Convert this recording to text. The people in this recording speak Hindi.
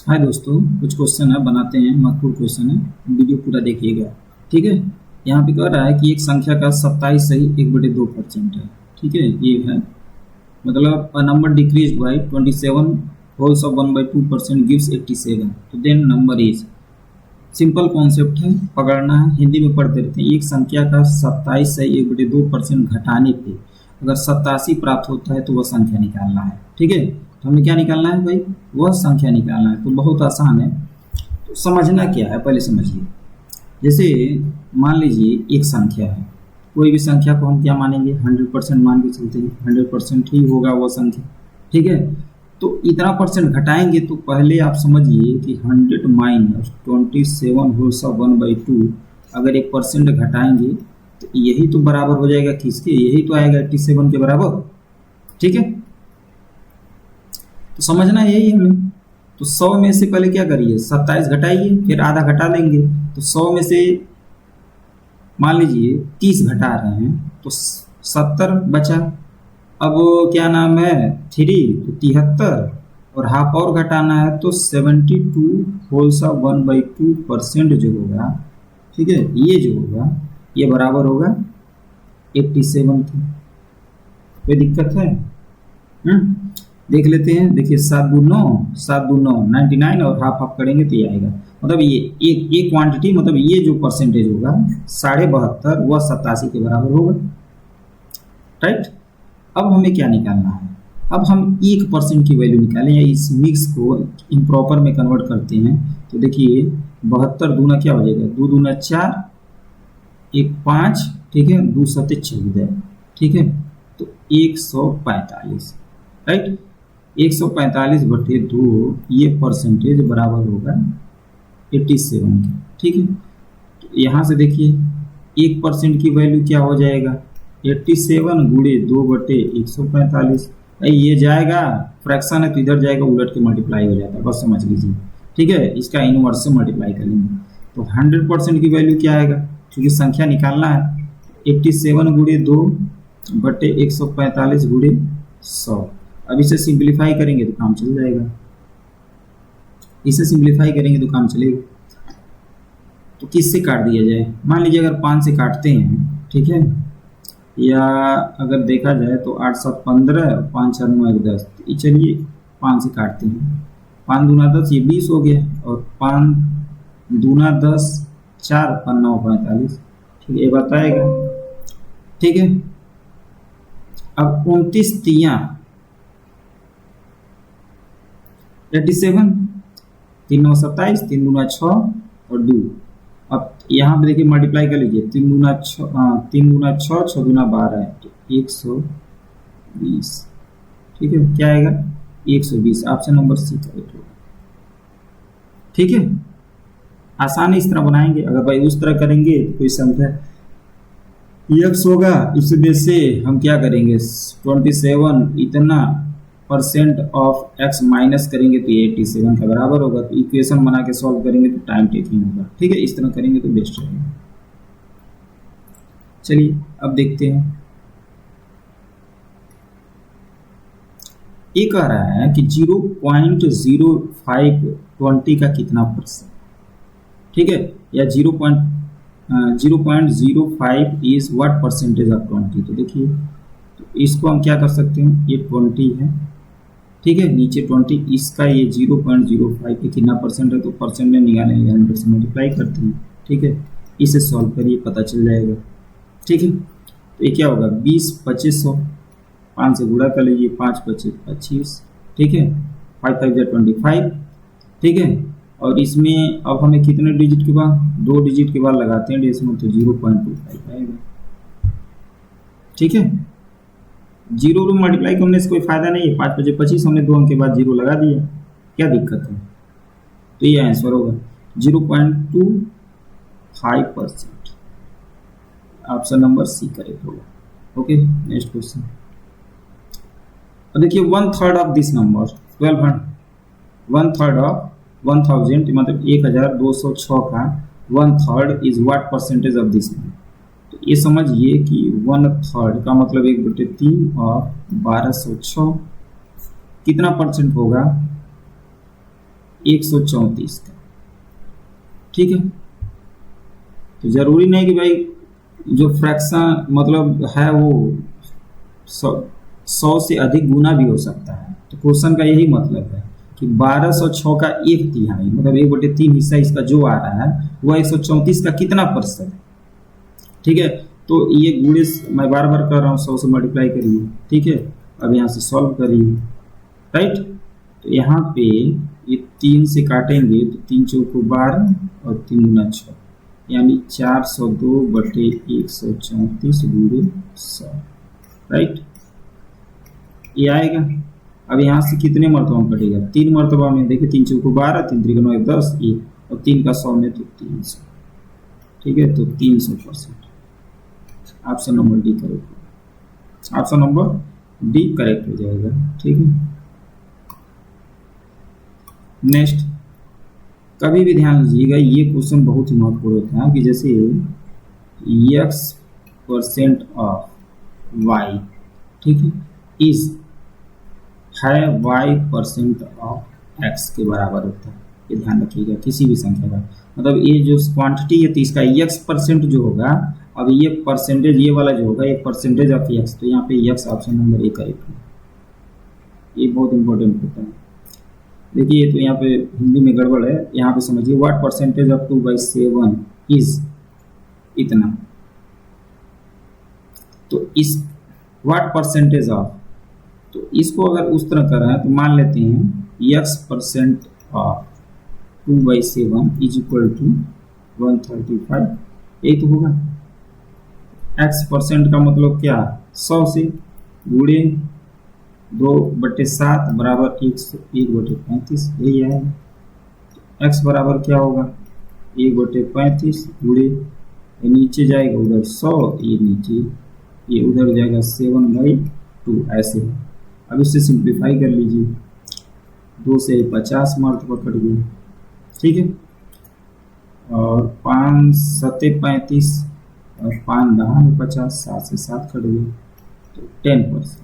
हाय दोस्तों, कुछ क्वेश्चन है बनाते हैं। महत्वपूर्ण क्वेश्चन है, वीडियो पूरा देखिएगा। ठीक है। यहाँ पे कह रहा है कि एक संख्या का 27 सही 1/2% है। ठीक है, ये है मतलब a number decreases by 27 holes of 1/2% gives 87। तो then number is, simple concept है, पकड़ना है। हिंदी में पढ़ते रहते हैं। एक संख्या का 27 से 1/2% घटाने पे अगर 87 प्राप्त होता है तो वह संख्या निकालना है। ठीक है, तो हमें क्या निकालना है भाई? वह संख्या निकालना है। तो बहुत आसान है। तो समझना क्या है, पहले समझिए। जैसे मान लीजिए एक संख्या है, कोई भी संख्या को हम क्या मानेंगे? 100% मान के चलते हैं। 100% ही होगा वह संख्या। ठीक है, तो इतना परसेंट घटाएंगे तो पहले आप समझिए कि 100 माइनस 27 होल्स ऑफ 1/2 अगर 1% घटाएंगे तो यही तो बराबर हो जाएगा किसके? यही तो आएगा 87 के बराबर। ठीक है, तो समझना यही है हमें। तो 100 में से पहले क्या करिए? 27 घटाइए, फिर आधा घटा लेंगे। तो 100 में से मान लीजिए 30 घटा रहे हैं तो 70 बचा। अब क्या नाम है, 3 तो 73 और हाफ और घटाना है तो 72 होल्स ऑफ 1/2% जो होगा। ठीक है, ये जो होगा ये बराबर होगा 87 के। कोई दिक्कत है? देख लेते हैं। देखिए 7 दूनी 9, 7 दूनी 9, 99 और हाफ हाफ करेंगे तो ये आएगा। मतलब ये क्वांटिटी, मतलब ये जो परसेंटेज होगा 72.5 वह 87 के बराबर होगा। राइट। अब हमें क्या निकालना है? अब हम 1% की वैल्यू निकालें या इस मिक्स को इम्प्रॉपर में कन्वर्ट करते हैं। तो देखिए 72 दूना क्या हो जाएगा? 2 दूना 4, 1 5, ठीक है, 2 सत्ते 14। ठीक है, तो 145। राइट, 145/2 ये परसेंटेज बराबर होगा 87 के। ठीक है, तो यहाँ से देखिए 1% की वैल्यू क्या हो जाएगा? 87 गुणे 2/145। ये जाएगा, फ्रैक्शन है तो इधर जाएगा, उलट के मल्टीप्लाई हो जाता है, बस समझ लीजिए। ठीक है, इसका इनवर्स से मल्टीप्लाई करेंगे तो 100% की वैल्यू क्या आएगा? क्योंकि संख्या निकालना है। 87 गुणे 2/145 गुणे 100। अब इसे सिंप्लीफाई करेंगे तो काम चल जाएगा। इसे सिंप्लीफाई करेंगे तो काम चलेगा। तो किससे काट दिया जाए? मान लीजिए अगर 5 से काटते हैं, ठीक है, या अगर देखा जाए तो 8 7 15, 5 4 9 1 10। तो चलिए 5 से काटते हैं। 5 दूना 10, ये 20 हो गया। और 5 दूना 10, 4 5 9 45। ठीक है, ये बताएगा। ठीक है, अब 29 तियां 87, 3 9 27, 3 दूना 6 और 2। अब यहाँ पे देखिए मल्टीप्लाई कर लीजिए। 3 दूना 6, 3 दूना 6, 6 दूना 12 तो 120। ठीक है, क्या आएगा? 120। ऑप्शन नंबर सी करेक्ट होगा। ठीक है, आसान है, इस तरह बनाएंगे। अगर भाई उस तरह करेंगे तो कोई संख्या x होगा, इसमें से हम क्या करेंगे? 27 इतना परसेंट ऑफ x माइनस करेंगे तो ये 87 के बराबर होगा। तो इक्वेशन बना के सॉल्व करेंगे तो टाइम टेकिंग होगा। ठीक है, इस तरह करेंगे तो बेस्ट रहेगा। चलिए अब देखते हैं। ये कह रहा है कि 0.0520 का कितना परसेंट? ठीक है, या 0.05 इज व्हाट परसेंटेज ऑफ 20। तो देखिए, तो इसको हम क्या कर सकते हैं? ये 20 है, ठीक है, नीचे 20, इसका ये 0.05 के कितना परसेंट है? तो परसेंट में निकालेंगे, 100 से मल्टीप्लाई करते हैं। ठीक है, इसे सॉल्व करिए, पता चल जाएगा। ठीक है, तो ये क्या होगा? 20 2500, 5 से गुणा कर लीजिए, 5 25 25। ठीक है, 5 5 25। ठीक है, और इसमें अब हमें कितने डिजिट के बाद? 2 डिजिट के बाद लगाते हैं डेसिमल, तो 0.25 आएगा। ठीक है, 0 में मल्टीप्लाई करने से कोई फायदा नहीं है। 5 5 25, हमने 2 अंक के बाद 0 लगा दिया, क्या दिक्कत है? तो ये आंसर होगा 0.25%। ऑप्शन नंबर सी करेक्ट होगा। Okay, next question. देखिए 1/3 ऑफ दिस नंबर 1200, 1/3 ऑफ 1000 मतलब 1206 का 1/3 is what percentage of this number. तो ये समझिए कि 1/3 का मतलब 1/3 और 1206 कितना परसेंट होगा? 134 का। ठीक है, तो जरूरी नहीं कि भाई जो फ्रैक्शन मतलब है वो 100 से अधिक गुना भी हो सकता है। तो क्वेश्चन का यही मतलब है कि 1206 का 1/3 मतलब 1/3 हिस्सा इसका जो आ रहा है वह 134 का कितना प्रतिशत है। ठीक है, तो ये गुणे मैं बार बार कर रहा हूँ, 100 से मल्टीप्लाई करिए। ठीक है, अब यहाँ से सॉल्व करिए। राइट, तो यहाँ पे ये 3 से काटेंगे तो 3 चौको 12 और 3 गुना 6 यानी 402/134 गुणे 100। राइट, ये आएगा। अब यहाँ से कितने मरतबा में कटेगा? 3 मरतबा में। देखिए 3 चौको 12, 3 त्रिक 9 10 1 और 3 का 100 में तो 300। ठीक है, तो 300%। Option number D correct, option number D correct हो जाएगा। ठीक है, नेक्स्ट, कभी भी ध्यान लीजिएगा ये क्वेश्चन बहुत ही महत्वपूर्ण होता है कि जैसे x% ऑफ y, ठीक है, इज है y% ऑफ x के बराबर होता है। ये ध्यान रखिएगा किसी भी संख्या का, मतलब ये जो क्वांटिटी है तो इसका x% जो होगा, अब ये परसेंटेज ये वाला जो होगा ये परसेंटेज ऑफ x, तो यहाँ पे x option number A correct है। ये बहुत इंपॉर्टेंट होता है। देखिए तो यहाँ पे हिंदी में गड़बड़ है, यहाँ पे समझिए व्हाट परसेंटेज ऑफ 2/7 इज इतना, तो इस व्हाट परसेंटेज ऑफ, तो इसको अगर उस तरह कर रहे हैं तो मान लेते हैं x% of 2/7 is equal to 135, यही तो होगा। x% का मतलब क्या, 100 से गुणे 2/7 बराबर 1/35, यही है। x बराबर क्या होगा 1/35 गुणे, नीचे जाएगा उधर 100, ये नीचे, ये उधर जाएगा 7/2, ऐसे है। अब इससे सिंप्लीफाई कर लीजिए, 2 से 50 मरतबा कट गया। ठीक है, और 5 7 35 और 5 10 50, 7 से 7 कट गया, तो 10%।